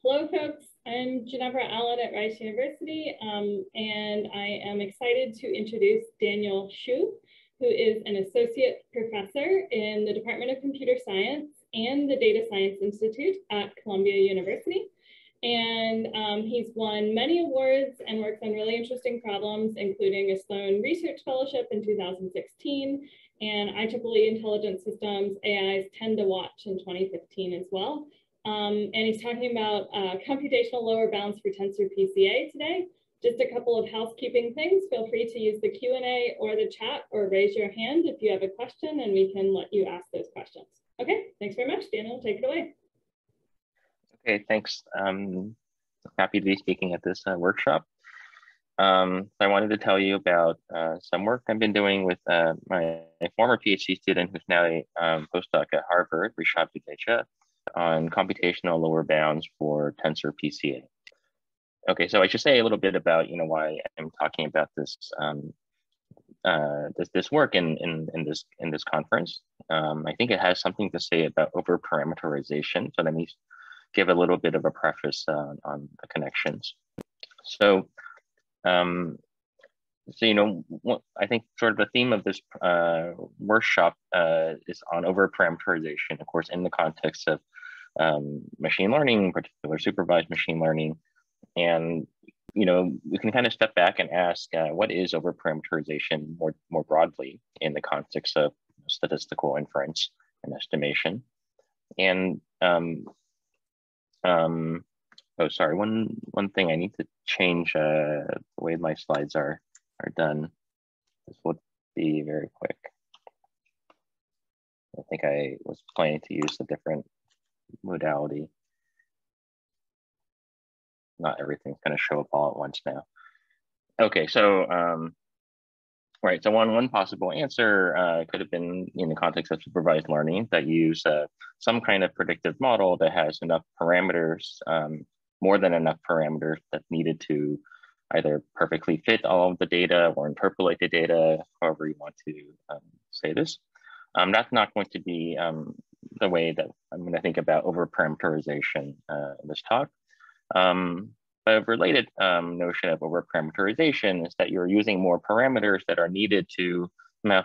Hello, folks. I'm Ginevra Allen at Rice University, and I am excited to introduce Daniel Xu, who is an associate professor in the Department of Computer Science and the Data Science Institute at Columbia University. And he's won many awards and works on really interesting problems, including a Sloan Research Fellowship in 2016 and IEEE Intelligent Systems AI's 10 to Watch in 2015 as well. And he's talking about computational lower bounds for Tensor Pca today. Just a couple of housekeeping things. Feel free to use the Q&A or the chat or raise your hand if you have a question, and we can let you ask those questions. Okay, thanks very much. Daniel, take it away. Okay, thanks. Happy to be speaking at this workshop. I wanted to tell you about some work I've been doing with my former PhD student, who's now a postdoc at Harvard, Rishad Budecha, on computational lower bounds for Tensor Pca. Okay, so I should say a little bit about why I'm talking about this this work in this conference. I think it has something to say about overparameterization. So let me give a little bit of a preface on the connections. So I think sort of the theme of this workshop is on overparameterization, of course, in the context of machine learning, in particular supervised machine learning. And we can kind of step back and ask, what is overparameterization more broadly in the context of statistical inference and estimation? And oh, sorry, one thing I need to change the way my slides are done. This will be very quick. I think I was planning to use a different modality. Not everything's going to show up all at once now. Okay, so right, so one possible answer could have been in the context of supervised learning that use some kind of predictive model that has enough parameters, more than enough parameters that's needed to either perfectly fit all of the data or interpolate the data, however you want to say this. That's not going to be the way that I'm going to think about overparameterization in this talk. A related notion of overparameterization is that you're using more parameters that are needed to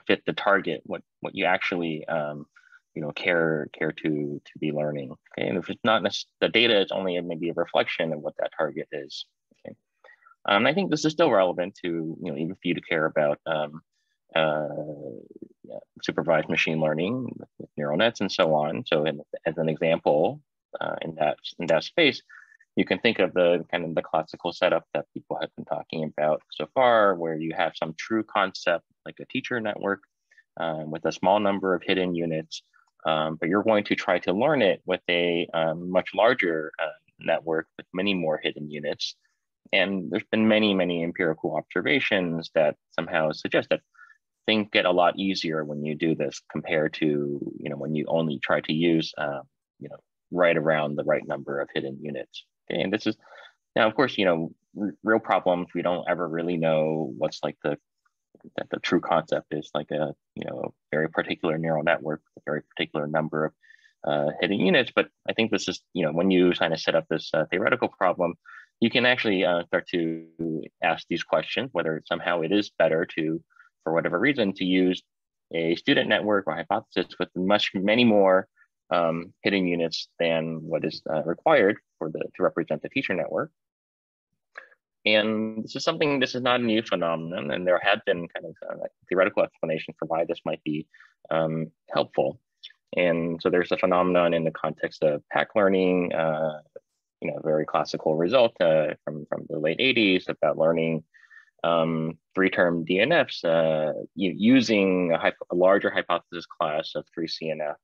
fit the target, what you actually care to be learning. Okay, and if it's not the data is only maybe a reflection of what that target is. Okay, I think this is still relevant to even for you to care about supervised machine learning with neural nets and so on. So as an example, in that space, you can think of the kind of the classical setup that people have been talking about so far, where you have some true concept like a teacher network with a small number of hidden units, but you're going to try to learn it with a much larger network with many more hidden units. And there's been many empirical observations that somehow suggest that things get a lot easier when you do this compared to when you only try to use right around the right number of hidden units. Okay, and this is now, of course, real problems. We don't ever really know what's like the true concept is, like a very particular neural network with a very particular number of hidden units. But I think this is when you kind of set up this theoretical problem, you can actually start to ask these questions, whether somehow it is better to, for whatever reason, to use a student network or hypothesis with many more hidden units than what is required to represent the teacher network. And this is not a new phenomenon, and there had been kind of a theoretical explanation for why this might be helpful. And so there's a phenomenon in the context of pack learning, very classical result from the late 80s about learning three-term DNFs using a larger hypothesis class of 3CNF.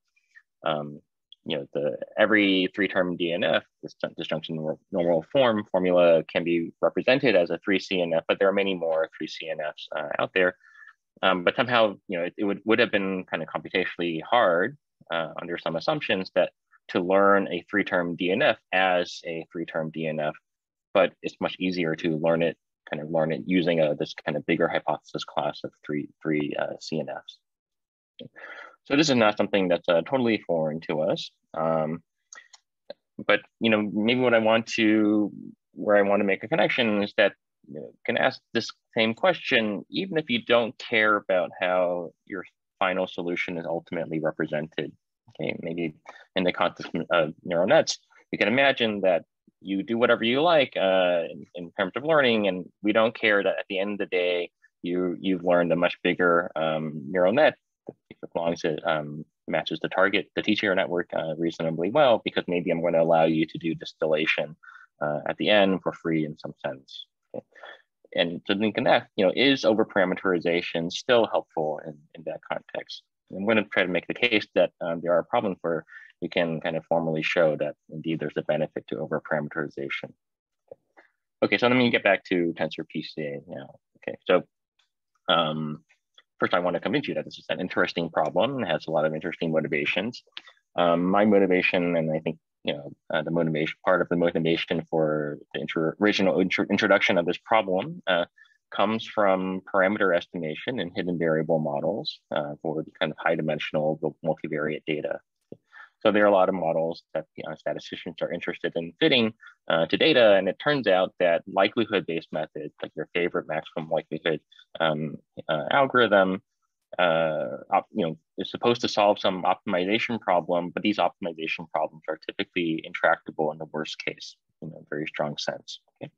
Every three-term DNF, this disjunction normal form formula, can be represented as a 3CNF, but there are many more 3CNFs out there. But somehow, it would have been kind of computationally hard under some assumptions that to learn a three-term DNF as a three-term DNF, but it's much easier to learn it using this kind of bigger hypothesis class of three CNFs. So this is not something that's totally foreign to us. But maybe where I want to make a connection is that can ask this same question, even if you don't care about how your final solution is ultimately represented. Okay, maybe in the context of neural nets, you can imagine that you do whatever you like in terms of learning, and we don't care that at the end of the day, you've learned a much bigger neural net as long as it matches the teacher network reasonably well, because maybe I'm going to allow you to do distillation at the end for free in some sense. Okay. And so then connect, is overparameterization still helpful in that context? I'm going to try to make the case that there are problems where you can kind of formally show that indeed there's a benefit to overparameterization. Okay, so let me get back to Tensor Pca now. Okay, so first I want to convince you that this is an interesting problem. It has a lot of interesting motivations. My motivation, and I think the motivation, part of the motivation for the original introduction of this problem comes from parameter estimation and hidden variable models for the kind of high dimensional multivariate data. So there are a lot of models that statisticians are interested in fitting to data, and it turns out that likelihood-based methods, like your favorite maximum likelihood algorithm, is supposed to solve some optimization problem, but these optimization problems are typically intractable in the worst case, in a very strong sense. Okay?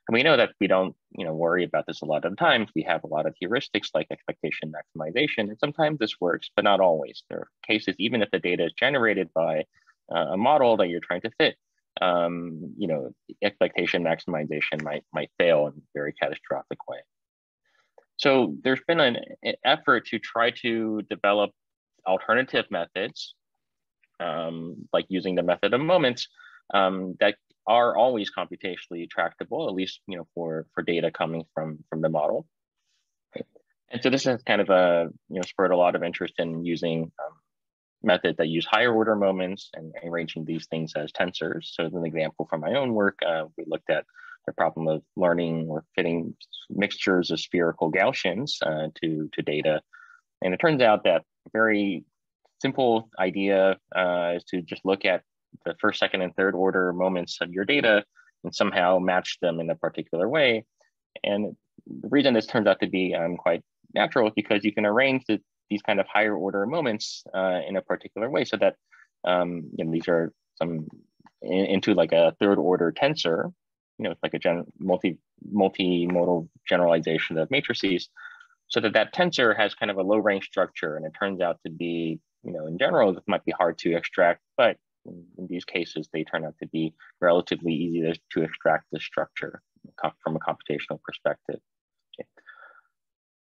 And we know that we don't, worry about this a lot of times. We have a lot of heuristics like expectation maximization, and sometimes this works, but not always. There are cases, even if the data is generated by a model that you're trying to fit, expectation maximization might fail in a very catastrophic way. So there's been an effort to try to develop alternative methods, like using the method of moments, that are always computationally tractable, at least for data coming from the model. And so this has kind of spurred a lot of interest in using methods that use higher order moments and arranging these things as tensors. So as an example from my own work, we looked at the problem of learning or fitting mixtures of spherical Gaussians to data. And it turns out that a very simple idea is to just look at the first, second, and third order moments of your data and somehow match them in a particular way. And the reason this turns out to be quite natural is because you can arrange these kind of higher order moments in a particular way, so that these are into like a third order tensor. It's like a multimodal generalization of matrices, so that tensor has kind of a low range structure, and it turns out to be, in general, it might be hard to extract, but in these cases, they turn out to be relatively easy to extract the structure from a computational perspective. Okay.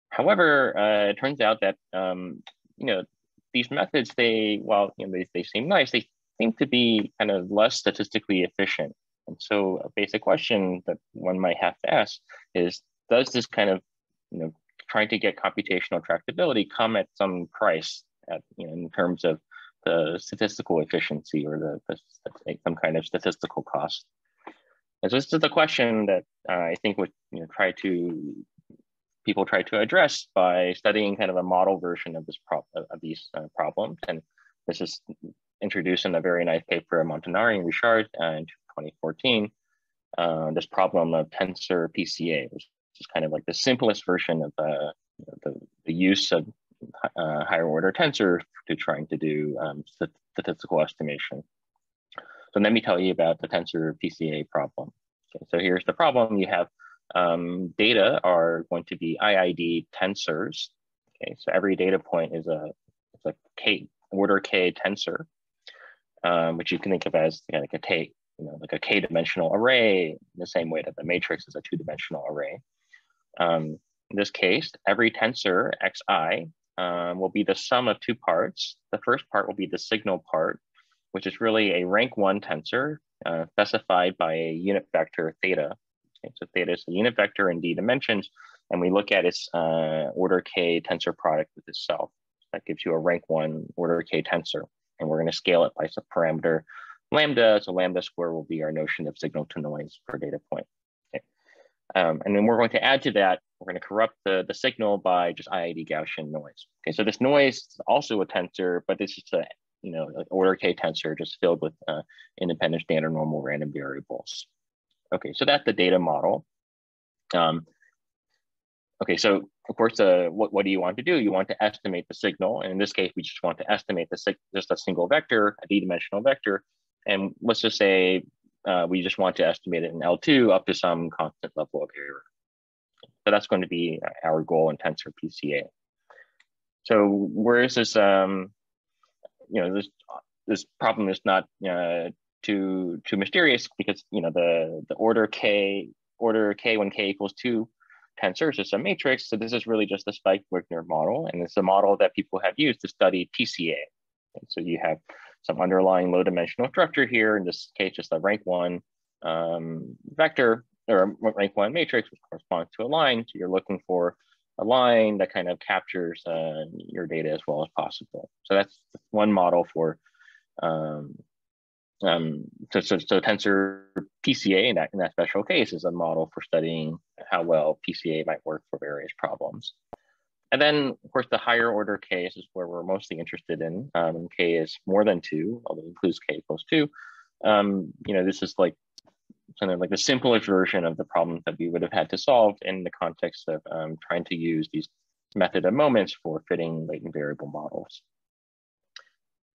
However, it turns out that these methods, while they seem nice, they seem to be kind of less statistically efficient. And so a basic question that one might have to ask is, does this kind of trying to get computational tractability come at some price in terms of the statistical efficiency or some kind of statistical cost? And so this is the question that I think would people try to address by studying kind of a model version of these problems. And this is introduced in a very nice paper of Montanari and Richard in 2014. This problem of Tensor Pca, which is kind of like the simplest version of the use of higher order tensor to trying to do statistical estimation. So let me tell you about the Tensor Pca problem. Okay, so here's the problem. You have data are going to be IID tensors. Okay, so every data point is a order k tensor, which you can think of as like a k-dimensional array, in the same way that the matrix is a two-dimensional array. In this case, every tensor xi will be the sum of two parts. The first part will be the signal part, which is really a rank 1 tensor specified by a unit vector theta. Okay, so theta is a unit vector in d dimensions, and we look at its order k tensor product with itself. That gives you a rank 1 order k tensor, and we're going to scale it by some parameter lambda. So lambda square will be our notion of signal to noise per data point. Okay. And then we're going to add to that, we're going to corrupt the signal by just IID Gaussian noise. Okay, so this noise is also a tensor, but this is like order K tensor just filled with independent standard normal random variables. Okay, so that's the data model. Okay, so of course, what do you want to do? You want to estimate the signal. And in this case, we just want to estimate just a single vector, a d-dimensional vector. And let's just say we just want to estimate it in L2 up to some constant level of error. So that's going to be our goal in Tensor Pca. So where is this, this problem is not too mysterious, because, the order K when K equals 2 tensors is a matrix. So this is really just a Spike-Wigner model. And it's a model that people have used to study Pca. And so you have some underlying low dimensional structure here. In this case, just a rank 1 vector, or rank 1 matrix, which corresponds to a line. So you're looking for a line that kind of captures your data as well as possible. So that's one model for so Tensor Pca in that special case is a model for studying how well Pca might work for various problems. And then, of course, the higher order case is where we're mostly interested in. K is more than 2, although it includes K equals 2. This is like kind of like the simplest version of the problems that we would have had to solve in the context of trying to use these method of moments for fitting latent variable models.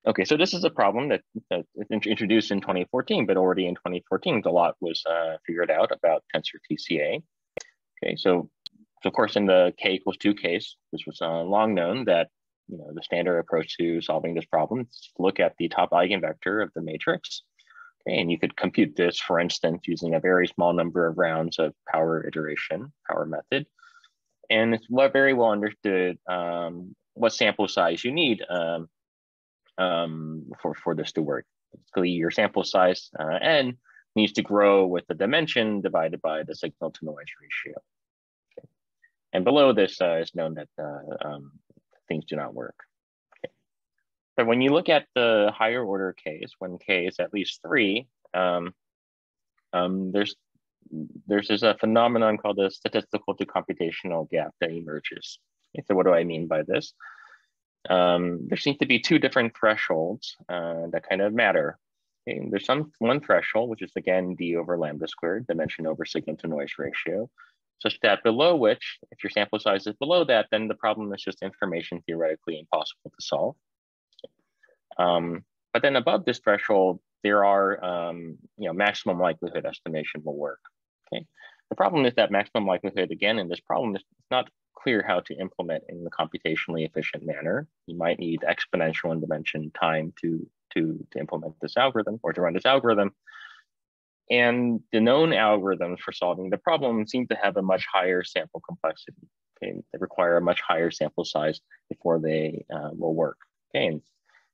Okay, so this is a problem that is introduced in 2014, but already in 2014, a lot was figured out about Tensor Pca. Okay, so of course, in the K equals 2 case, this was long known that the standard approach to solving this problem is to look at the top eigenvector of the matrix. Okay, and you could compute this, for instance, using a very small number of rounds of power iteration, power method. And it's very well understood what sample size you need for this to work. Basically, your sample size n needs to grow with the dimension divided by the signal to noise ratio. Okay. And below this is known that things do not work. Okay. But when you look at the higher order case, when K is at least 3, there's this phenomenon called the statistical to computational gap that emerges. Okay, so what do I mean by this? There seems to be 2 different thresholds that kind of matter. Okay, there's one threshold, which is again d over lambda squared, dimension over signal to noise ratio, such that below which, if your sample size is below that, then the problem is just information theoretically impossible to solve. But then above this threshold, there are maximum likelihood estimation will work. Okay, the problem is that maximum likelihood, again, in this problem is not clear how to implement in the computationally efficient manner. You might need exponential in dimension time to implement this algorithm, or to run this algorithm. And the known algorithms for solving the problem seem to have a much higher sample complexity. Okay, they require a much higher sample size before they will work. Okay, and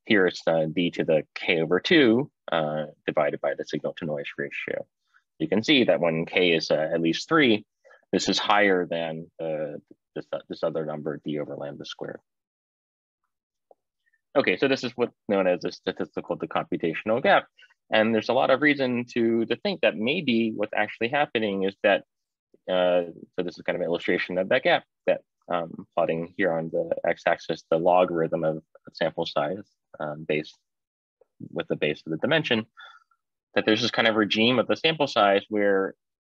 here it's d to the k over 2 divided by the signal to noise ratio. You can see that when k is at least 3, this is higher than this other number, d over lambda squared. Okay, so this is what's known as a statistical to computational gap. And there's a lot of reason to think that maybe what's actually happening is that, so this is kind of an illustration of that gap, that plotting here on the x-axis, the logarithm of sample size based with the base of the dimension, that there's this kind of regime of the sample size where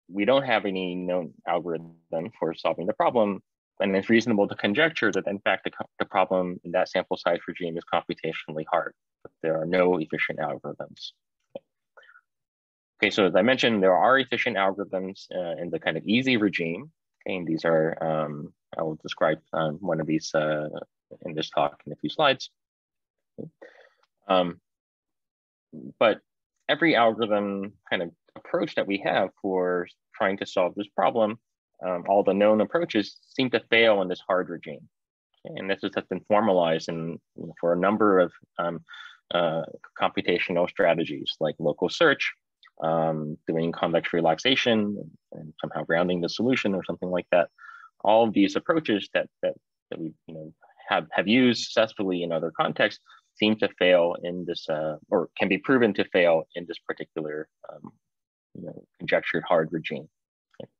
we don't have any known algorithm for solving the problem. And it's reasonable to conjecture that, in fact, the problem in that sample size regime is computationally hard, but there are no efficient algorithms. Okay, so as I mentioned, there are efficient algorithms in the kind of easy regime. Okay, and these are, I will describe one of these in this talk in a few slides. But every algorithm kind of approach that we have for trying to solve this problem, all the known approaches seem to fail in this hard regime. Okay, and this has been formalized for a number of computational strategies like local search, doing convex relaxation and somehow grounding the solution or something like that. All of these approaches that we have used successfully in other contexts seem to fail in this, or can be proven to fail in this particular conjectured hard regime. Okay.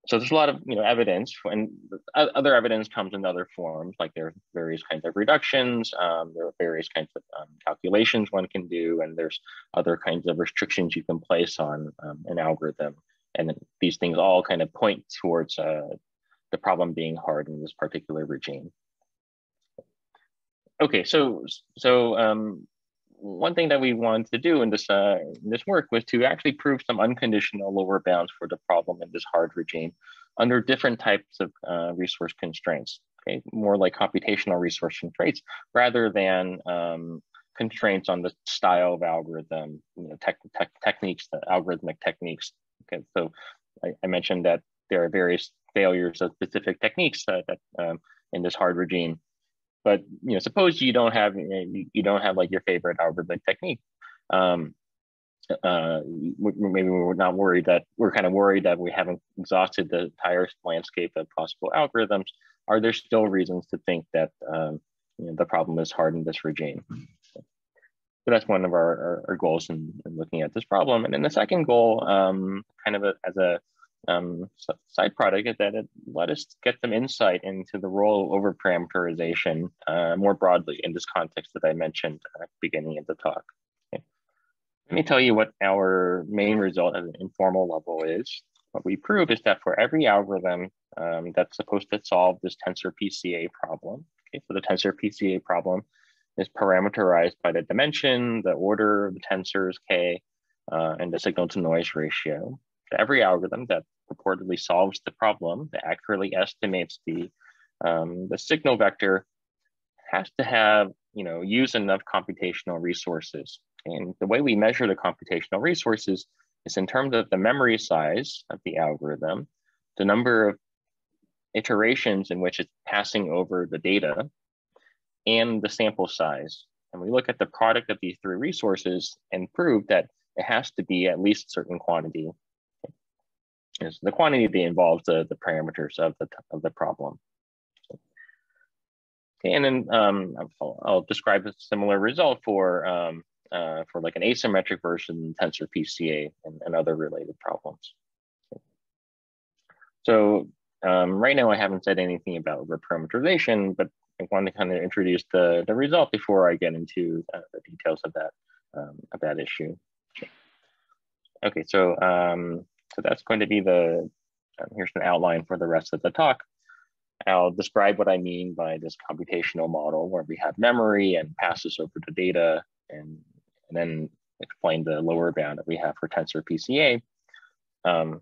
So there's a lot of evidence, and other evidence comes in other forms, like there are various kinds of reductions, there are various kinds of calculations one can do, and there's other kinds of restrictions you can place on an algorithm. And these things all kind of point towards the problem being hard in this particular regime. Okay, so one thing that we wanted to do in this work was to actually prove some unconditional lower bounds for the problem in this hard regime under different types of resource constraints. Okay, more like computational resource constraints rather than constraints on the style of algorithm, techniques, the algorithmic techniques. Okay, so I mentioned that there are various failures of specific techniques in this hard regime. But suppose you don't have like your favorite algorithmic technique. Maybe we're kind of worried that we haven't exhausted the entire landscape of possible algorithms. Are there still reasons to think that the problem is hard in this regime? So that's one of our goals in looking at this problem. And then the second goal, kind of as a side product, is that it let us get some insight into the role of overparameterization more broadly in this context that I mentioned at the beginning of the talk. Okay. Let me tell you what our main result at an informal level is. What we prove is that for every algorithm that's supposed to solve this Tensor Pca problem, okay, so the Tensor Pca problem is parameterized by the dimension, the order of the tensors k, and the signal to noise ratio. So every algorithm that purportedly solves the problem, that accurately estimates the signal vector, has to have use enough computational resources. And the way we measure the computational resources is in terms of the memory size of the algorithm, the number of iterations in which it's passing over the data, and the sample size. And we look at the product of these three resources and prove that it has to be at least a certain quantity. So the quantity involves the parameters of the problem. Okay, and then I'll describe a similar result for like an asymmetric version Tensor Pca and other related problems. Okay. So right now I haven't said anything about overparameterization, but I want to kind of introduce the result before I get into the details of that issue. Okay, so that's going to be here's an outline for the rest of the talk. I'll describe what I mean by this computational model where we have memory and passes over the data, and then explain the lower bound that we have for Tensor Pca. And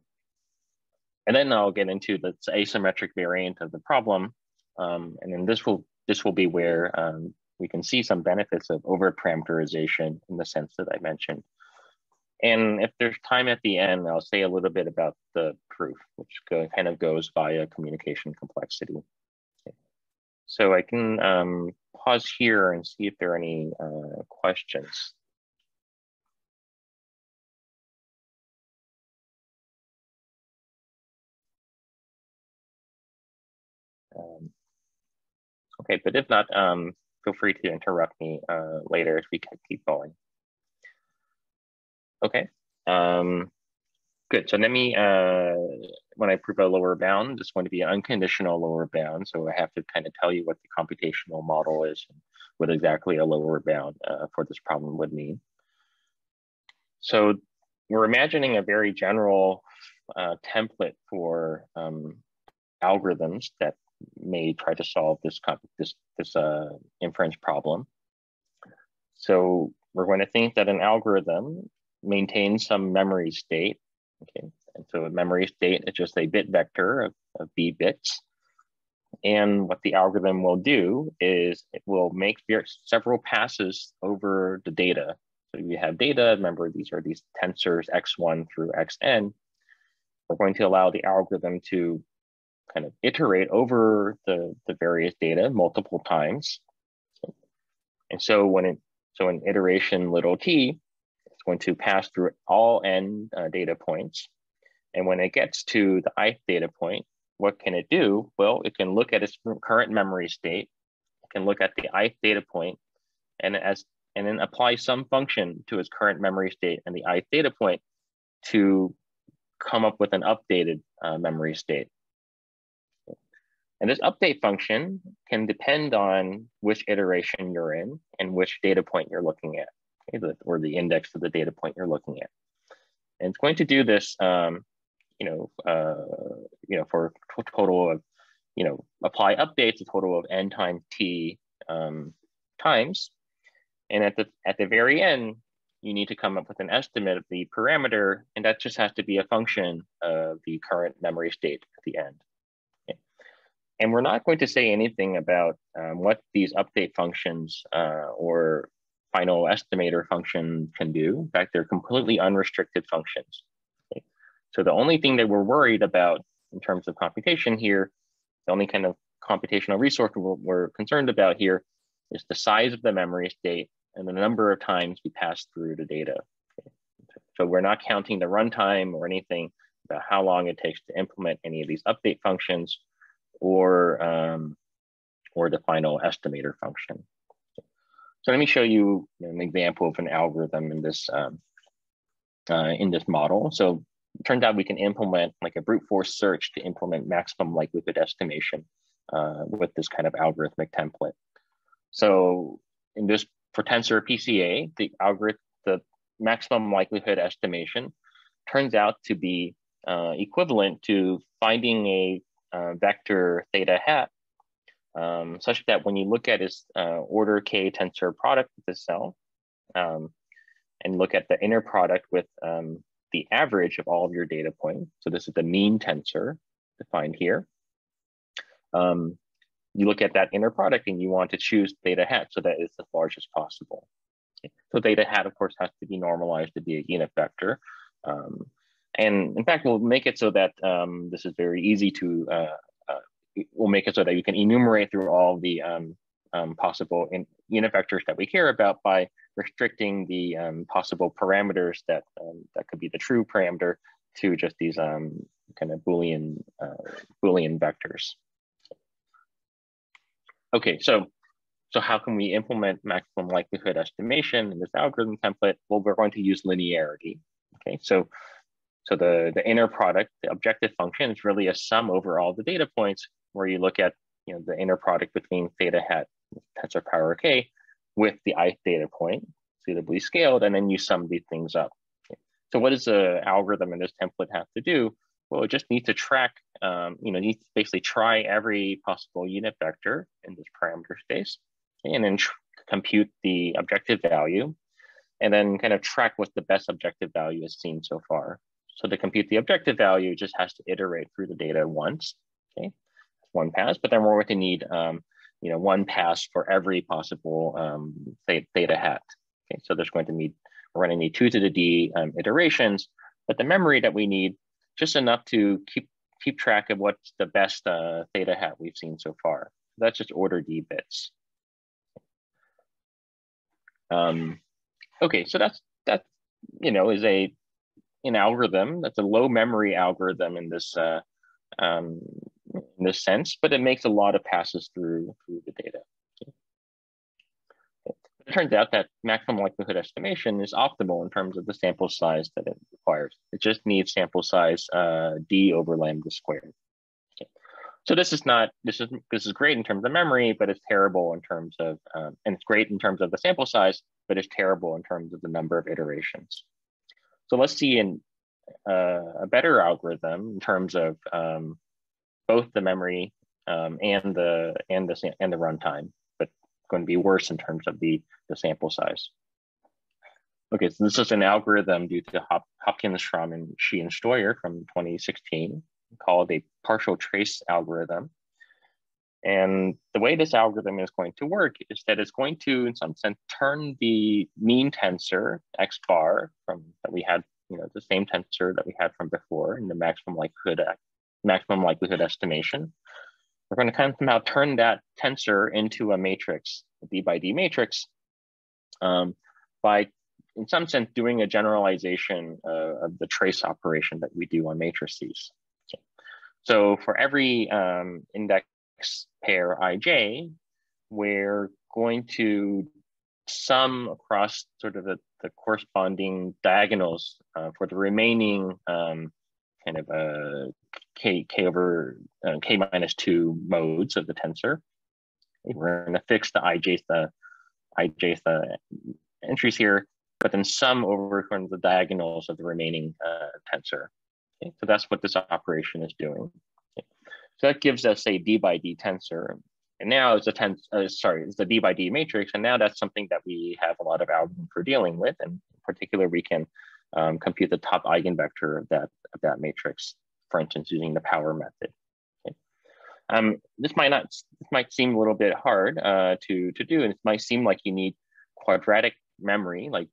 then I'll get into the asymmetric variant of the problem. And then this will be where we can see some benefits of overparameterization in the sense that I mentioned. And if there's time at the end, I'll say a little bit about the proof, which kind of goes via communication complexity. Okay. So I can pause here and see if there are any questions. Okay, but if not, feel free to interrupt me later if we can keep going. Okay, good. So let me, when I prove a lower bound, it's going to be an unconditional lower bound. So I have to kind of tell you what the computational model is and what exactly a lower bound for this problem would mean. So we're imagining a very general template for algorithms that may try to solve this inference problem. So we're going to think that an algorithm maintains some memory state. Okay, and so a memory state is just a bit vector of b bits. And what the algorithm will do is it will make several passes over the data. So you have data, remember these are these tensors x1 through xn. We're going to allow the algorithm to kind of iterate over the various data multiple times. And so when in iteration little t, it's going to pass through all n data points. And when it gets to the ith data point, what can it do? Well, it can look at its current memory state. It can look at the ith data point and then apply some function to its current memory state and the ith data point to come up with an updated memory state. And this update function can depend on which iteration you're in and which data point you're looking at, okay, or the index of the data point you're looking at. And it's going to do this, for a total of, apply updates a total of n times t times. And at the very end, you need to come up with an estimate of the parameter, and that just has to be a function of the current memory state at the end. Okay. And we're not going to say anything about what these update functions or final estimator function can do. In fact, they're completely unrestricted functions. Okay. So the only thing that we're worried about in terms of computation here, the only kind of computational resource we're concerned about here is the size of the memory state and the number of times we pass through the data. Okay. So we're not counting the runtime or anything about how long it takes to implement any of these update functions or the final estimator function. So let me show you an example of an algorithm in this model. So it turns out we can implement like a brute force search to implement maximum likelihood estimation with this kind of algorithmic template. So for Tensor Pca, the maximum likelihood estimation turns out to be equivalent to finding a vector theta hat such that when you look at its order k tensor product with the cell and look at the inner product with the average of all of your data points, so this is the mean tensor defined here. You look at that inner product and you want to choose theta hat so that it's as large as possible. Okay. So theta hat, of course, has to be normalized to be a unit vector. And in fact, we'll make it so that this is very easy to, we'll make it so that you can enumerate through all the possible unit vectors that we care about by restricting the possible parameters that could be the true parameter to just these kind of Boolean vectors. Okay, so how can we implement maximum likelihood estimation in this algorithm template? Well, we're going to use linearity. Okay, so the inner product, the objective function, is really a sum over all the data points where you look at the inner product between theta hat tensor power k with the ith data point, suitably scaled, and then you sum these things up. Okay. So what does the algorithm in this template have to do? Well, it just needs to track, needs to basically try every possible unit vector in this parameter space, okay, and then compute the objective value, and then kind of track what the best objective value is seen so far. So to compute the objective value, it just has to iterate through the data once, okay, one pass, but then we're going to need, one pass for every possible theta hat. Okay, so we're going to need 2 to the d iterations, but the memory that we need just enough to keep track of what's the best theta hat we've seen so far. That's just order d bits. Okay, so that is an algorithm that's a low memory algorithm in this sense, but it makes a lot of passes through the data. It turns out that maximum likelihood estimation is optimal in terms of the sample size that it requires. It just needs sample size d over lambda squared. Okay. So this is great in terms of memory, but it's terrible in terms of, and it's great in terms of the sample size, but it's terrible in terms of the number of iterations. So let's see a better algorithm in terms of both the memory and the runtime, but going to be worse in terms of the sample size. Okay, so this is an algorithm due to Hopkins, Schramm, and Shi and Steuer from 2016 called a partial trace algorithm. And the way this algorithm is going to work is that it's going to, in some sense, turn the mean tensor x bar that we had, the same tensor that we had from before in the maximum likelihood estimation. We're going to kind of somehow turn that tensor into a matrix, a d by d matrix, by, in some sense, doing a generalization of the trace operation that we do on matrices. Okay. So for every index pair ij, we're going to sum across sort of the corresponding diagonals for the remaining kind of k over k minus 2 modes of the tensor. We're going to fix the ijth entries here, but then sum over from the diagonals of the remaining tensor. Okay, so that's what this operation is doing. Okay. So that gives us a d by d tensor, and now it's it's a d by d matrix, and now that's something that we have a lot of algorithm for dealing with, and in particular, we can compute the top eigenvector of that matrix, for instance, using the power method. Okay. This might seem a little bit hard to do, and it might seem like you need quadratic memory, like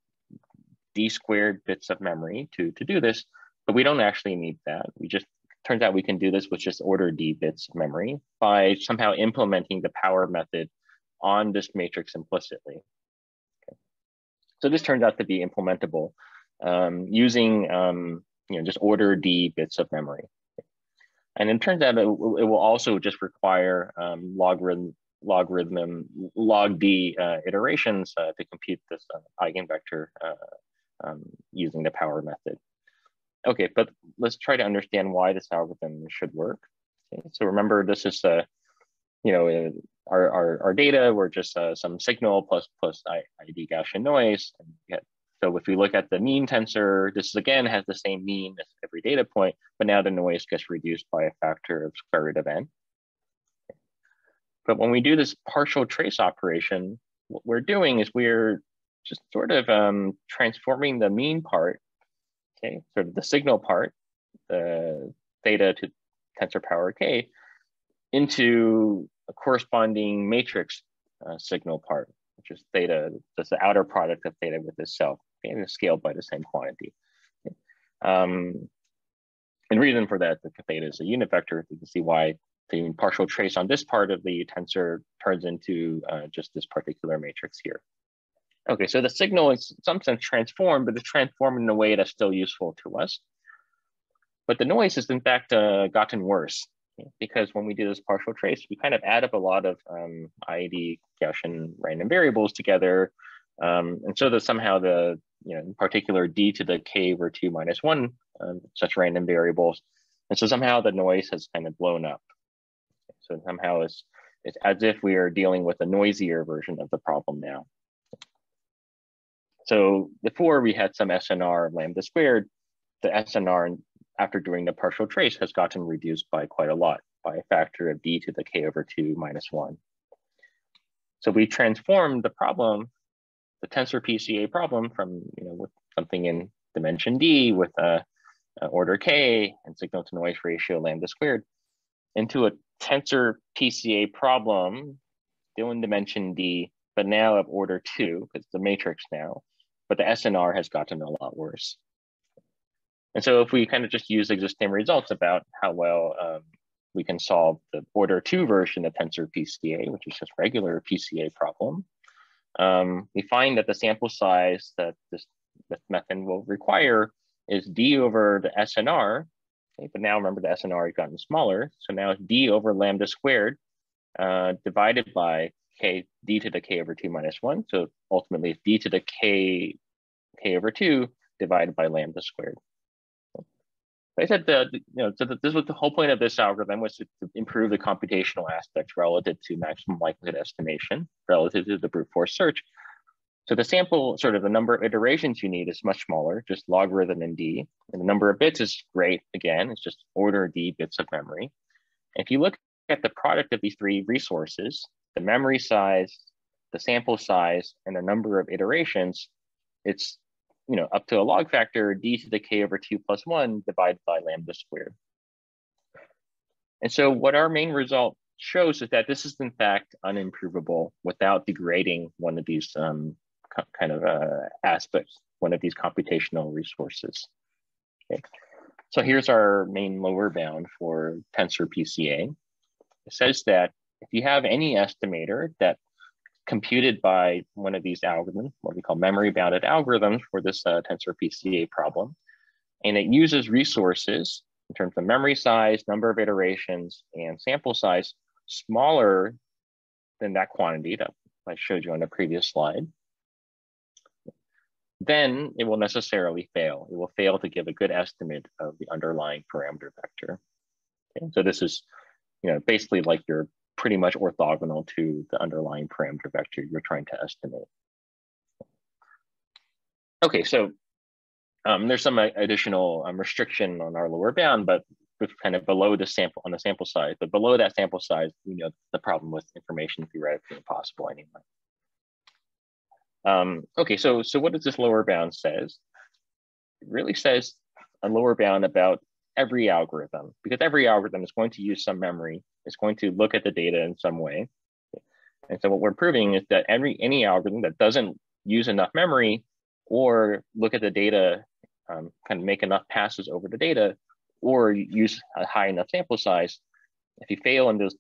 d squared bits of memory to do this, but we don't actually need that. Turns out we can do this with just order d bits of memory by somehow implementing the power method on this matrix implicitly. Okay. So this turns out to be implementable using just order d bits of memory. And it turns out it will also just require log d iterations to compute this eigenvector using the power method. Okay, but let's try to understand why this algorithm should work. Okay, so remember, this is our data. We're just some signal plus ID Gaussian noise. So if we look at the mean tensor, this again has the same mean as every data point, but now the noise gets reduced by a factor of square root of n. But when we do this partial trace operation, what we're doing is we're just sort of transforming the mean part, okay, sort of the signal part, the theta to tensor power k, into a corresponding matrix signal part, which is theta, that's the outer product of theta with itself, okay, and it's scaled by the same quantity. Okay. And reason for that, the theta is a unit vector. You can see why the partial trace on this part of the tensor turns into just this particular matrix here. Okay, so the signal is in some sense transformed, but it's transformed in a way that's still useful to us. But the noise has in fact gotten worse, because when we do this partial trace, we kind of add up a lot of ID Gaussian random variables together. And so that somehow in particular, d to the k over 2 minus 1, such random variables. And so somehow the noise has kind of blown up. So somehow it's as if we are dealing with a noisier version of the problem now. So before we had some SNR of lambda squared, the SNR after doing the partial trace has gotten reduced by quite a lot, by a factor of d to the k over 2 minus 1. So we transformed the problem, the Tensor Pca problem, from with something in dimension d with order k and signal to noise ratio lambda squared, into a Tensor Pca problem still in dimension d, but now of order 2, because it's a matrix now, but the SNR has gotten a lot worse. And so if we kind of just use existing results about how well we can solve the order 2 version of Tensor Pca, which is just regular Pca problem, we find that the sample size that this method will require is d over the SNR. Okay, but now remember the SNR has gotten smaller. So now it's d over lambda squared divided by d to the k over 2 minus 1. So ultimately it's d to the k over 2 divided by lambda squared. I said that this was the whole point of this algorithm, was to improve the computational aspects relative to maximum likelihood estimation, relative to the brute force search. So the sample, sort of the number of iterations you need is much smaller, just logarithm in d. And the number of bits is great, again, it's just order d bits of memory. And if you look at the product of these three resources, the memory size, the sample size, and the number of iterations, it's up to a log factor d to the k over 2 plus 1 divided by lambda squared. And so what our main result shows is that this is in fact unimprovable without degrading one of these aspects, one of these computational resources. Okay. So here's our main lower bound for Tensor Pca. It says that if you have any estimator that computed by one of these algorithms, what we call memory bounded algorithms for this Tensor Pca problem, and it uses resources in terms of memory size, number of iterations, and sample size smaller than that quantity that I showed you on the previous slide, then it will necessarily fail. It will fail to give a good estimate of the underlying parameter vector. Okay? So this is, basically like you're pretty much orthogonal to the underlying parameter vector you're trying to estimate. Okay, so there's some additional restriction on our lower bound, but with kind of below the sample on the sample size, but below that sample size, the problem with information theoretically impossible anyway. Okay, so what does this lower bound says? It really says a lower bound about every algorithm, because every algorithm is going to use some memory. It's going to look at the data in some way. And so what we're proving is that any algorithm that doesn't use enough memory or look at the data, kind of make enough passes over the data, or use a high enough sample size, if you fail in those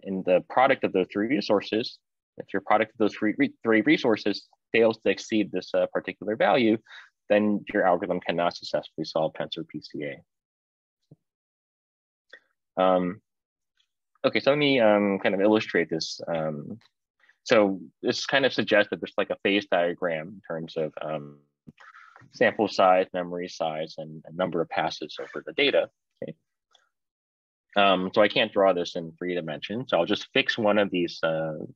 in the product of those three resources, if your product of those three resources fails to exceed this particular value, then your algorithm cannot successfully solve Tensor Pca. Okay, so let me kind of illustrate this. So this kind of suggests that there's like a phase diagram in terms of sample size, memory size, and number of passes over the data. Okay. So I can't draw this in 3 dimensions. So I'll just fix one of these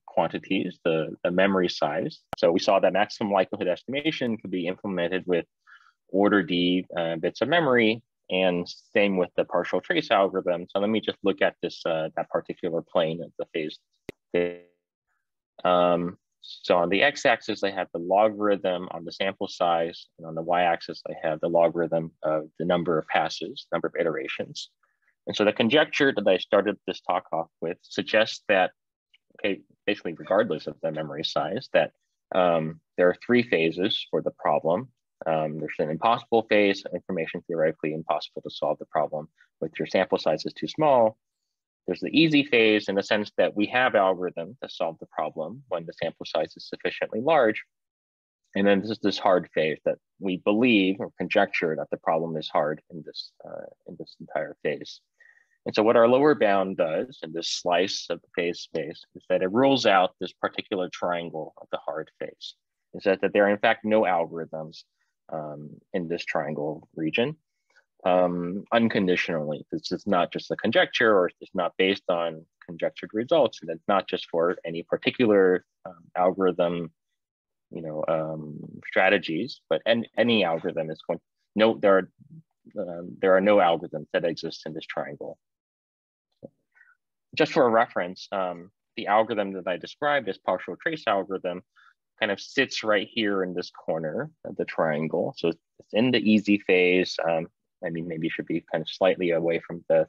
quantities, the memory size. So we saw that maximum likelihood estimation could be implemented with order D bits of memory, and same with the partial trace algorithm. So let me just look at this that particular plane of the phase. So on the x-axis, I have the logarithm on the sample size, and on the y-axis, I have the logarithm of the number of passes, number of iterations. And so the conjecture that I started this talk off with suggests that, okay, basically regardless of the memory size, that there are 3 phases for the problem. There's an impossible phase, information theoretically impossible to solve the problem with your sample size is too small. There's the easy phase in the sense that we have algorithms to solve the problem when the sample size is sufficiently large. And then this is this hard phase that we believe or conjecture that the problem is hard in this entire phase. And so what our lower bound does in this slice of the phase space is that it rules out this particular triangle of the hard phase. Is that there are in fact no algorithms in this triangle region unconditionally. This is not just a conjecture, or it's not based on conjectured results, and it's not just for any particular algorithm, strategies, but any algorithm is going. No, there are no algorithms that exist in this triangle. Just for a reference, the algorithm that I described as partial trace algorithm kind of sits right here in this corner of the triangle. So it's in the easy phase. I mean, maybe it should be kind of slightly away from the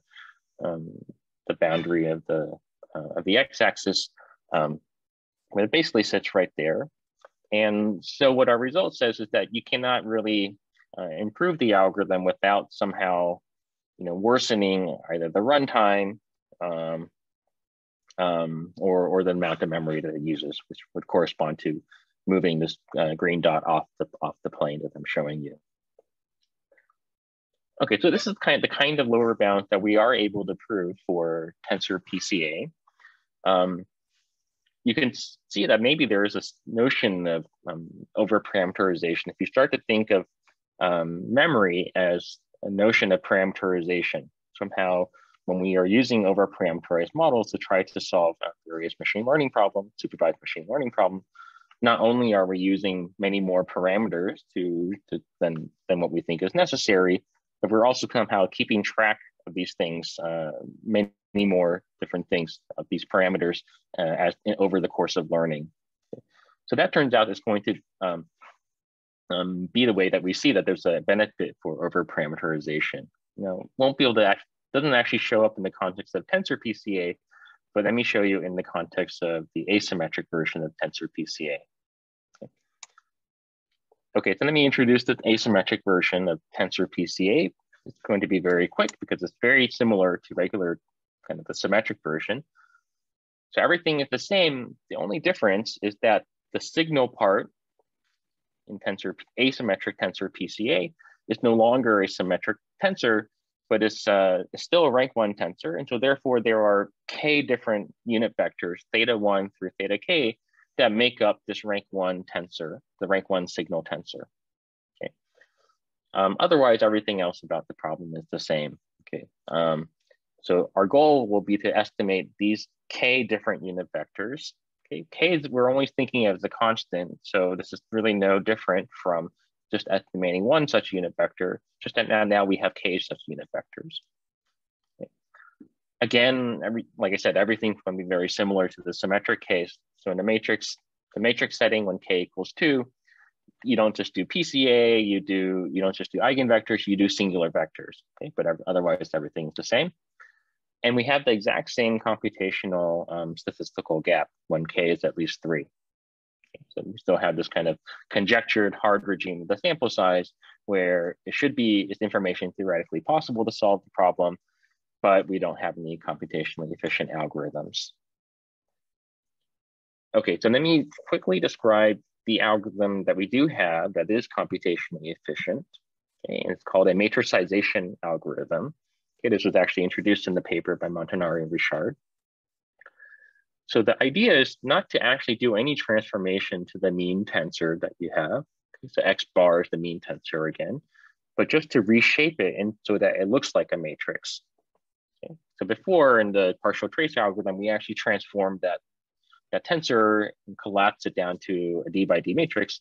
boundary of the x-axis, but it basically sits right there. And so what our result says is that you cannot really improve the algorithm without somehow, worsening either the runtime or the amount of memory that it uses, which would correspond to moving this green dot off the plane that I'm showing you. Okay, so this is the kind of lower bound that we are able to prove for Tensor Pca. You can see that maybe there is a notion of overparameterization. If you start to think of memory as a notion of parameterization, somehow when we are using overparameterized models to try to solve various machine learning problems, supervised machine learning problems, not only are we using many more parameters than what we think is necessary, but we're also somehow keeping track of these things, many more different things of these parameters over the course of learning. So that turns out is going to be the way that we see that there's a benefit for overparameterization. Won't be able to doesn't actually show up in the context of Tensor Pca, but let me show you in the context of the asymmetric version of Tensor Pca. Okay, so let me introduce the asymmetric version of Tensor Pca. It's going to be very quick because it's very similar to regular kind of the symmetric version. So everything is the same. The only difference is that the signal part in asymmetric Tensor Pca is no longer a symmetric tensor, but it's still a rank 1 tensor. And so therefore there are k different unit vectors, theta 1 through theta k, that make up this rank 1 tensor, the rank 1 signal tensor. Okay. Otherwise, everything else about the problem is the same. Okay. So our goal will be to estimate these k different unit vectors. Okay. K is, we're only thinking of as a constant, so this is really no different from just estimating one such unit vector, just that now we have k such unit vectors. Okay. Again, like I said, everything's going to be very similar to the symmetric case. So in the matrix setting, when k equals 2, you don't just do PCA, you don't just do eigenvectors, you do singular vectors. Okay, but otherwise everything's the same. And we have the exact same computational statistical gap when k is at least 3. Okay, so we still have this kind of conjectured hard regime of the sample size where it's information theoretically possible to solve the problem, but we don't have any computationally efficient algorithms. Okay, so let me quickly describe the algorithm that we do have that is computationally efficient. Okay, and it's called a matricization algorithm. Okay, this was actually introduced in the paper by Montanari and Richard. So the idea is not to actually do any transformation to the mean tensor that you have. Okay, so X bar is the mean tensor again, but just to reshape it and so that it looks like a matrix. Okay, so before in the partial trace algorithm, we actually transformed that tensor and collapse it down to a D by D matrix.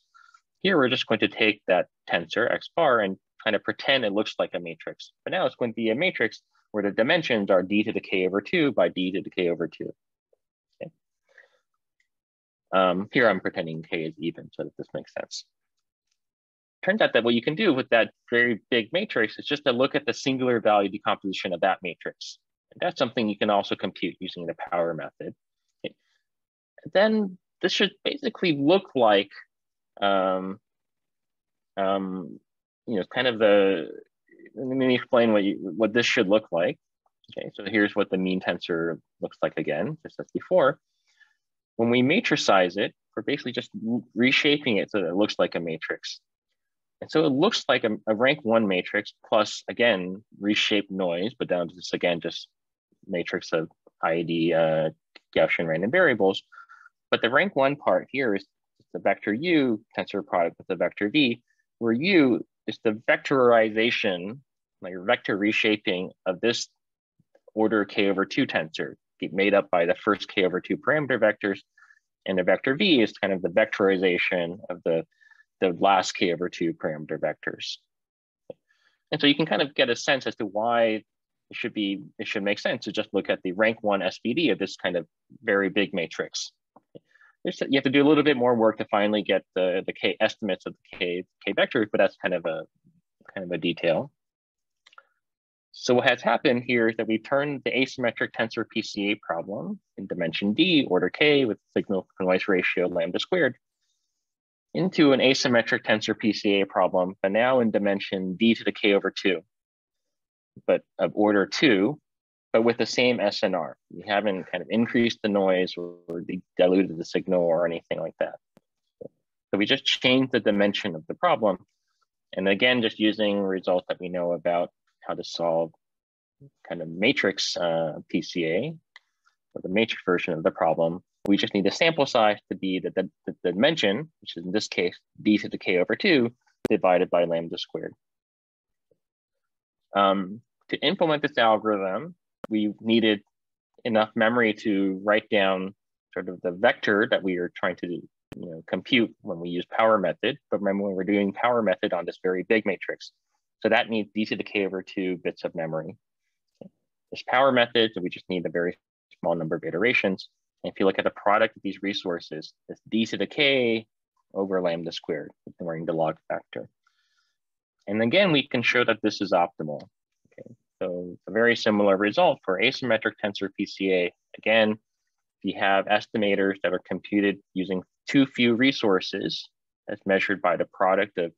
Here, we're just going to take that tensor X bar and kind of pretend it looks like a matrix. But now it's going to be a matrix where the dimensions are D to the K over 2 by D to the K over 2. Okay. Here I'm pretending K is even so that this makes sense. Turns out that what you can do with that very big matrix is just to look at the singular value decomposition of that matrix. And that's something you can also compute using the power method. Okay. Then this should basically look like, kind of let me explain what this should look like. Okay, so here's what the mean tensor looks like again, just as before. When we matricize it, we're basically just reshaping it so that it looks like a matrix. And so it looks like a rank 1 matrix plus, again, reshaped noise, but down to this, again, just matrix of IED Gaussian random variables. But the rank 1 part here is the vector U tensor product with the vector V, where U is the vectorization, like vector reshaping of this order K over 2 tensor, made up by the first K over 2 parameter vectors. And the vector V is kind of the vectorization of the last K over 2 parameter vectors. And so you can kind of get a sense as to why it should make sense to just look at the rank 1 SVD of this kind of very big matrix. You have to do a little bit more work to finally get the K estimates of the K vectors, but that's kind of a detail. So what has happened here is that we turned the asymmetric tensor PCA problem in dimension D, order K with signal to noise ratio lambda squared into an asymmetric tensor PCA problem, but now in dimension D to the K over 2, but of order 2, but with the same SNR. We haven't kind of increased the noise or diluted the signal or anything like that. So we just changed the dimension of the problem. And again, just using results that we know about how to solve kind of matrix PCA, or the matrix version of the problem. We just need the sample size to be the dimension, which is in this case, D to the K over 2, divided by lambda squared. To implement this algorithm, we needed enough memory to write down sort of the vector that we are trying to compute when we use power method. But remember, when we're doing power method on this very big matrix, so that needs D to the K over 2 bits of memory. Okay. This power method, so we just need a very small number of iterations. And if you look at the product of these resources, it's D to the K over lambda squared, ignoring the log factor. And again, we can show that this is optimal. Okay. So a very similar result for asymmetric tensor PCA. Again, if you have estimators that are computed using too few resources, as measured by the product of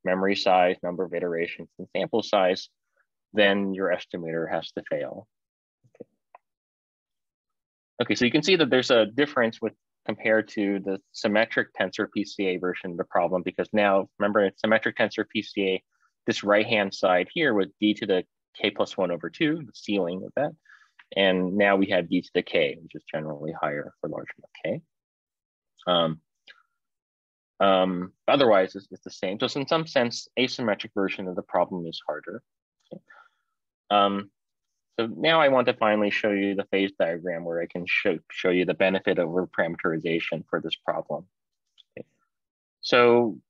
memory size, number of iterations, and sample size, then your estimator has to fail. Okay, so you can see that there's a difference compared to the symmetric tensor PCA version of the problem, because now, remember, in symmetric tensor PCA, this right-hand side here was D to the K plus 1 over 2, the ceiling of that. And now we have D to the K, which is generally higher for large enough K. Otherwise, it's the same. So in some sense, asymmetric version of the problem is harder. So now I want to finally show you the phase diagram where I can show you the benefit of overparameterization for this problem. Okay. So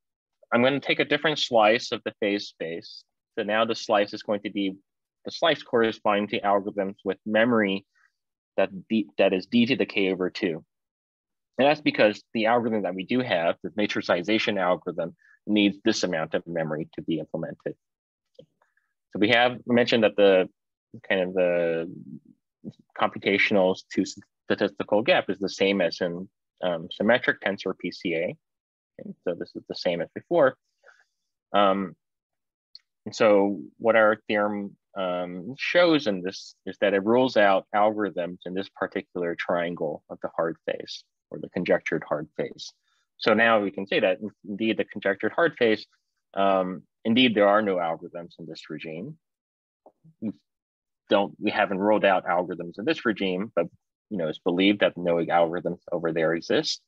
I'm going to take a different slice of the phase space. So now the slice is going to be the slice corresponding to algorithms with memory that is d to the k over 2. And that's because the algorithm that we do have, the matricization algorithm, needs this amount of memory to be implemented. So we have mentioned that the computational to statistical gap is the same as in symmetric tensor Pca. Okay, so this is the same as before. And so what our theorem shows in this is that it rules out algorithms in this particular triangle of the hard phase, or the conjectured hard phase. So now we can say that indeed the conjectured hard phase, indeed there are no algorithms in this regime. We haven't ruled out algorithms in this regime, but it's believed that no algorithms over there exist.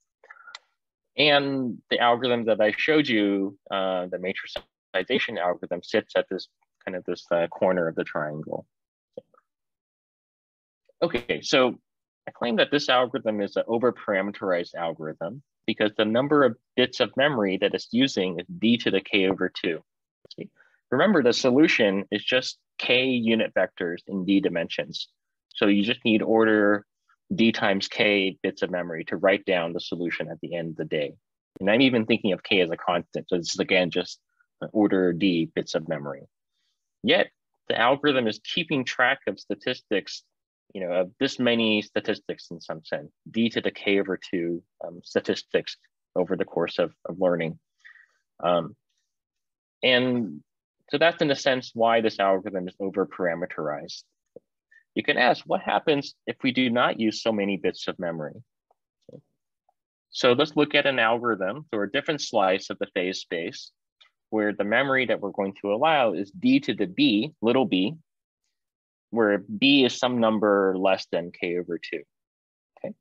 And the algorithm that I showed you, the matricization algorithm, sits at this corner of the triangle. Okay, so I claim that this algorithm is an overparameterized algorithm because the number of bits of memory that it's using is d to the k over 2. See? Remember, the solution is just k unit vectors in d dimensions. So you just need order d times k bits of memory to write down the solution at the end of the day. And I'm even thinking of k as a constant. So this is, again, just order d bits of memory. Yet the algorithm is keeping track of statistics, of this many statistics in some sense, d to the k over 2 statistics over the course of learning. And so that's in a sense why this algorithm is overparameterized. You can ask, what happens if we do not use so many bits of memory? So let's look at an algorithm or a different slice of the phase space where the memory that we're going to allow is d to the b, little b, where b is some number less than k over 2. Okay.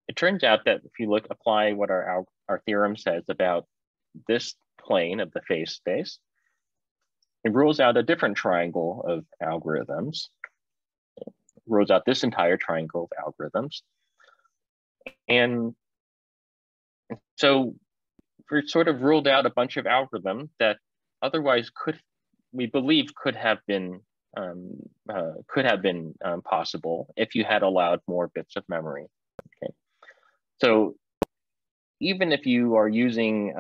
It turns out that if you apply what our theorem says about this plane of the phase space, it rules out a different triangle of algorithms. It rules out this entire triangle of algorithms. And so we sort of ruled out a bunch of algorithms that otherwise we believe could have been possible if you had allowed more bits of memory. Okay. So even if you are using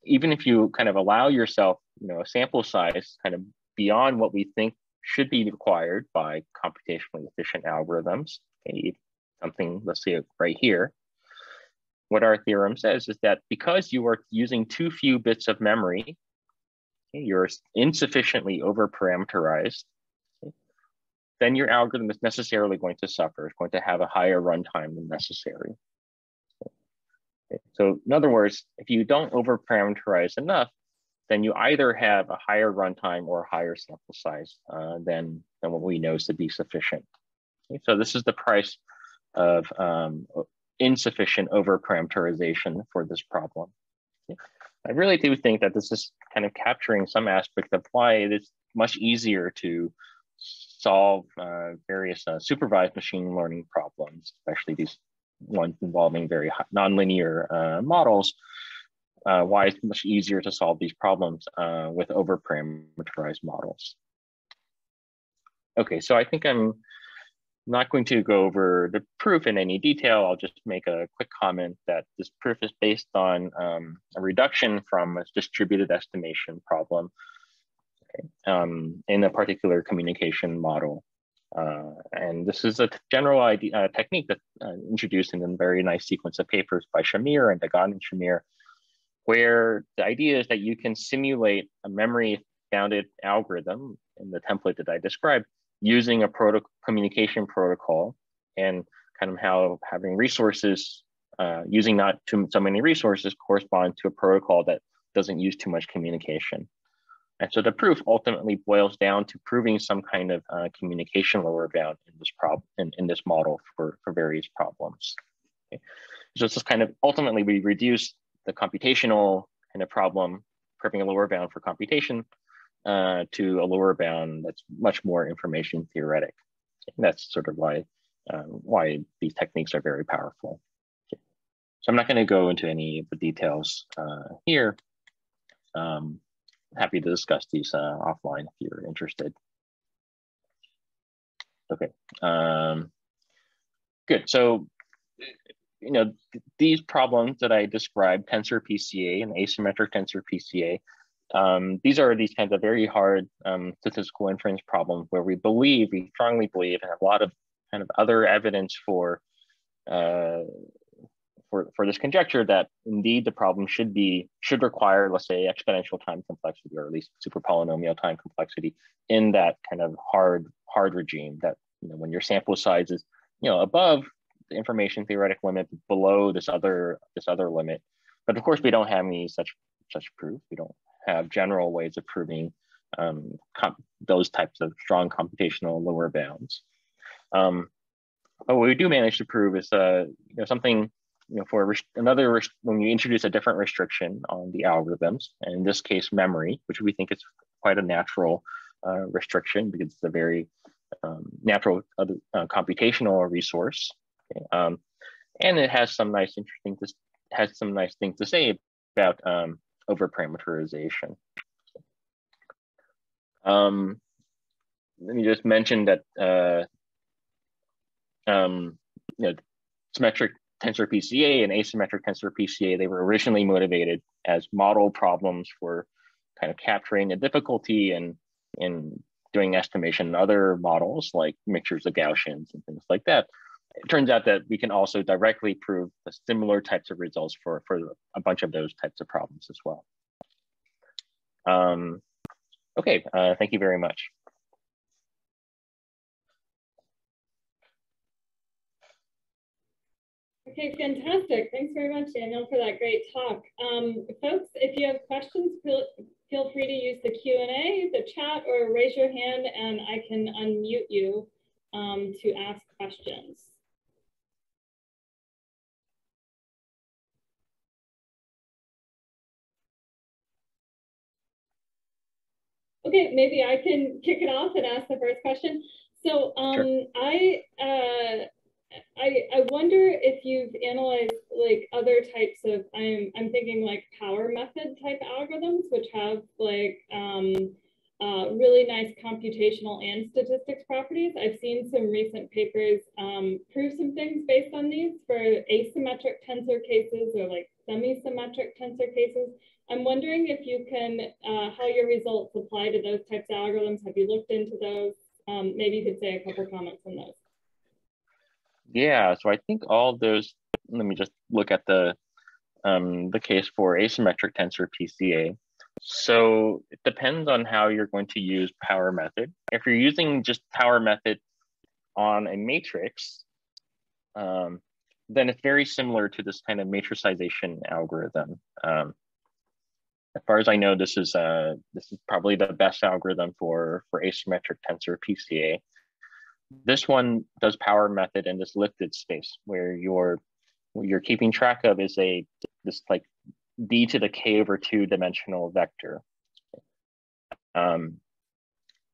even if you allow yourself, a sample size beyond what we think should be required by computationally efficient algorithms, okay, something, let's say right here, what our theorem says is that because you are using too few bits of memory, okay, you're insufficiently overparameterized, okay, then your algorithm is necessarily going to suffer. It's going to have a higher runtime than necessary. Okay. So in other words, if you don't overparameterize enough, then you either have a higher runtime or a higher sample size than what we know is to be sufficient. Okay. So this is the price of insufficient overparameterization for this problem. Okay. I really do think that this is capturing some aspect of why it is much easier to solve various supervised machine learning problems, especially these ones involving very nonlinear models. Why it's much easier to solve these problems with overparameterized models. Okay, so I think I'm not going to go over the proof in any detail. I'll just make a quick comment that this proof is based on a reduction from a distributed estimation problem, okay, in a particular communication model. And this is a general technique that's introduced in a very nice sequence of papers by Shamir and Dagan and Shamir, where the idea is that you can simulate a memory-bounded algorithm in the template that I described using a communication protocol, and how having resources, using not so many resources correspond to a protocol that doesn't use too much communication. And so the proof ultimately boils down to proving some kind of communication lower bound in this problem in this model for various problems. Okay. So this is kind of ultimately we reduce the computational kind of problem, proving a lower bound for computation to a lower bound that's much more information theoretic. And that's sort of why these techniques are very powerful. Okay. So I'm not going to go into any of the details here. Happy to discuss these offline if you're interested. Okay, good. So, you know, these problems that I described, Tensor Pca and asymmetric Tensor Pca, these are these kinds of very hard statistical inference problems where we strongly believe, and have a lot of kind of other evidence for this conjecture that indeed the problem should require, let's say, exponential time complexity, or at least super polynomial time complexity in that kind of hard regime that, you know, when your sample size is, you know, above the information theoretic limit, below this other limit. But of course, we don't have any such proof. We don't have general ways of proving those types of strong computational lower bounds. But what we do manage to prove is you know, something, you know, for when you introduce a different restriction on the algorithms, and in this case, memory, which we think is quite a natural restriction because it's a very natural computational resource. Okay. And it has some nice things to say about overparameterization. Let me just mention that you know, symmetric Tensor Pca and asymmetric Tensor Pca, they were originally motivated as model problems for kind of capturing the difficulty and doing estimation in other models like mixtures of Gaussians and things like that. It turns out that we can also directly prove the similar types of results for a bunch of those types of problems as well. Okay, thank you very much. Okay, fantastic. Thanks very much, Daniel, for that great talk. Folks, if you have questions, feel free to use the Q&A, the chat, or raise your hand and I can unmute you to ask questions. Okay, maybe I can kick it off and ask the first question. So sure. I wonder if you've analyzed like other types of, I'm thinking like power method type algorithms, which have like really nice computational and statistics properties. I've seen some recent papers prove some things based on these for asymmetric tensor cases or like semi-symmetric tensor cases. I'm wondering if you can, how your results apply to those types of algorithms. Have you looked into those? Maybe you could say a couple comments on those. Yeah, so I think all of those, let me just look at the case for asymmetric Tensor Pca. So it depends on how you're going to use power method. If you're using just power method on a matrix, then it's very similar to this kind of matricization algorithm. As far as I know, this is probably the best algorithm for asymmetric Tensor Pca. This one does power method in this lifted space where what you're keeping track of is this like d to the k over 2 dimensional vector.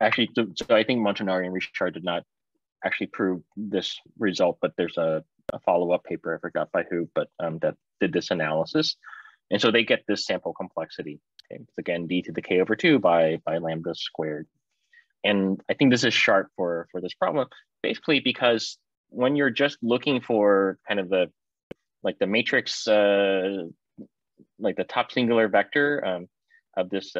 Actually, so I think Montanari and Richard did not actually prove this result, but there's a follow-up paper, I forgot by who, but that did this analysis. And so they get this sample complexity. Okay? It's again, d to the k over 2 by lambda squared. And I think this is sharp for this problem, basically because when you're just looking for kind of the matrix, like the top singular vector of this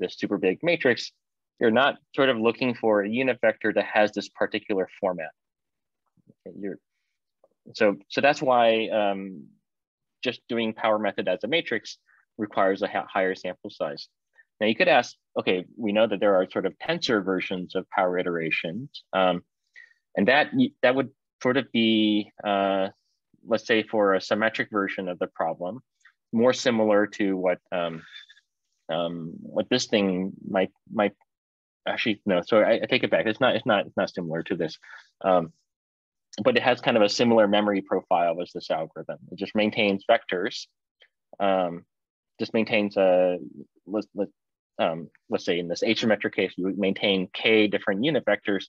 super big matrix, you're not sort of looking for a unit vector that has this particular format. Okay, so that's why just doing power method as a matrix requires a higher sample size. Now you could ask, okay, we know that there are sort of tensor versions of power iterations, and that would sort of be, let's say for a symmetric version of the problem, more similar to what what this thing might actually, no, so I take it back. It's not similar to this, but it has kind of a similar memory profile as this algorithm. It just maintains vectors, just maintains let's say in this asymmetric case, you would maintain k different unit vectors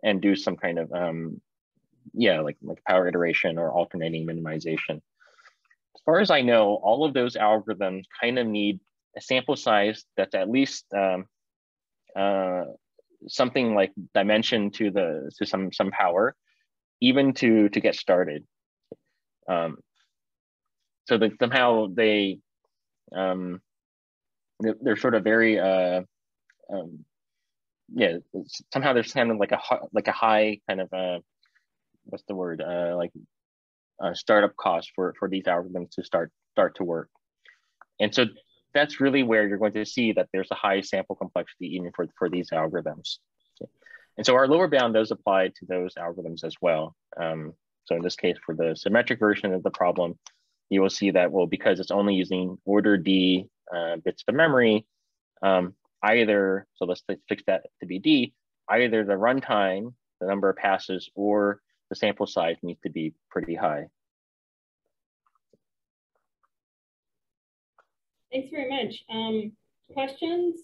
and do some kind of like power iteration or alternating minimization. As far as I know, all of those algorithms kind of need a sample size that's at least something like dimension to some power, even to get started. So that somehow they're sort of very somehow there's kind of like a high kind of what's the word startup cost for these algorithms to start to work. And so that's really where you're going to see that there's a high sample complexity even for these algorithms. And so our lower bound does apply to those algorithms as well. So in this case, for the symmetric version of the problem, you will see that, well, because it's only using order D bits of memory, either, so let's fix that to be D, either the runtime, the number of passes, or the sample size needs to be pretty high. Thanks very much. Questions?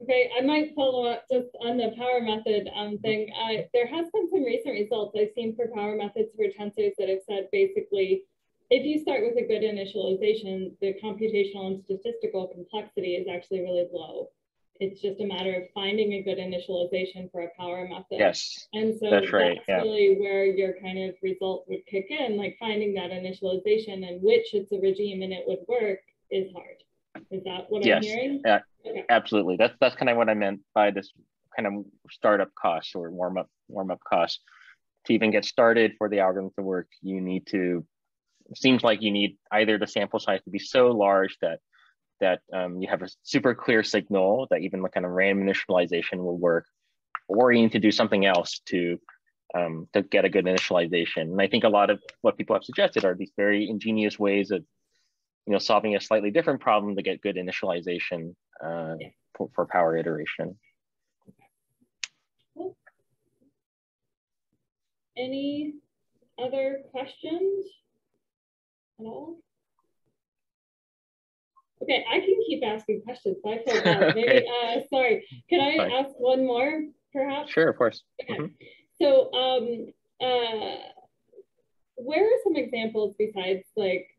Okay, I might follow up just on the power method thing. There has been some recent results I've seen for power methods for tensors that have said basically, if you start with a good initialization, the computational and statistical complexity is actually really low. It's just a matter of finding a good initialization for a power method. Yes, and so that's right. That's really where your kind of result would kick in, like finding that initialization and which it's a regime and it would work is hard. Is that what I'm hearing? Yeah, okay. Absolutely. That's kind of what I meant by this kind of startup cost or warm up cost. To even get started for the algorithm to work, you need to, it seems like you need either the sample size to be so large that you have a super clear signal that even the kind of random initialization will work, or you need to do something else to get a good initialization. And I think a lot of what people have suggested are these very ingenious ways of solving a slightly different problem to get good initialization for power iteration. Cool. Any other questions at all? Okay, I can keep asking questions, but I feel bad. Maybe, sorry, can I ask one more, perhaps? Sure, of course. Okay. So, where are some examples besides like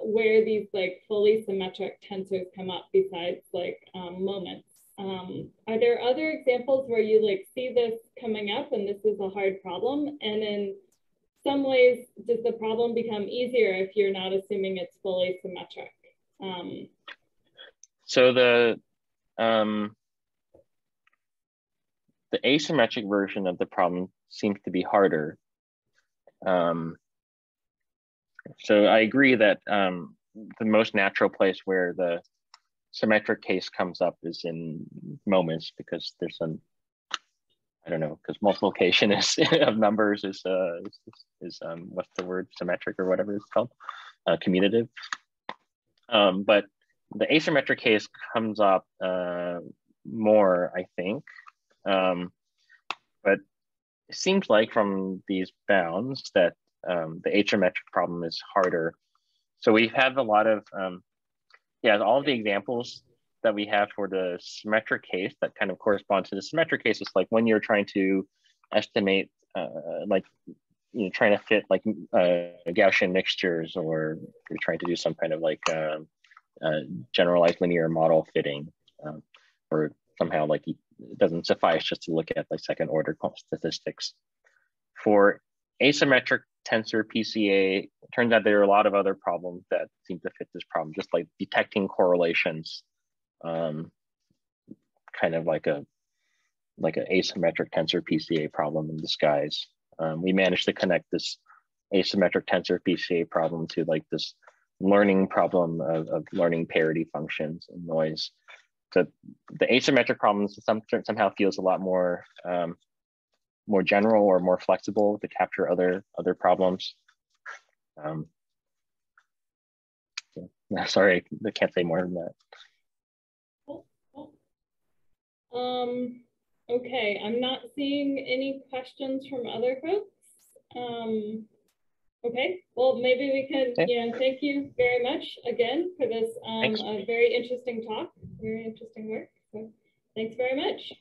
where these like fully symmetric tensors come up besides like moments? Are there other examples where you like see this coming up and this is a hard problem? And in some ways, does the problem become easier if you're not assuming it's fully symmetric? So the asymmetric version of the problem seems to be harder. So I agree that the most natural place where the symmetric case comes up is in moments, because there's some, I don't know, because multiplication of numbers is what's the word, symmetric or whatever it's called, commutative. But the asymmetric case comes up more, I think. But it seems like from these bounds that the asymmetric problem is harder. So we have a lot of, all of the examples that we have for the symmetric case that kind of correspond to the symmetric case is like when you're trying to estimate, trying to fit like Gaussian mixtures, or you're trying to do some kind of like generalized linear model fitting, or somehow like it doesn't suffice just to look at like second order statistics. For asymmetric tensor PCA, it turns out there are a lot of other problems that seem to fit this problem, just like detecting correlations, kind of like an asymmetric tensor PCA problem in disguise. We managed to connect this asymmetric tensor PCA problem to like this learning problem of learning parity functions and noise. So the asymmetric problems somehow feels a lot more more general or more flexible to capture other problems. Sorry, I can't say more than that. Okay, I'm not seeing any questions from other folks. Okay, well, maybe we can, thank you very much again for this very interesting talk, very interesting work. So thanks very much.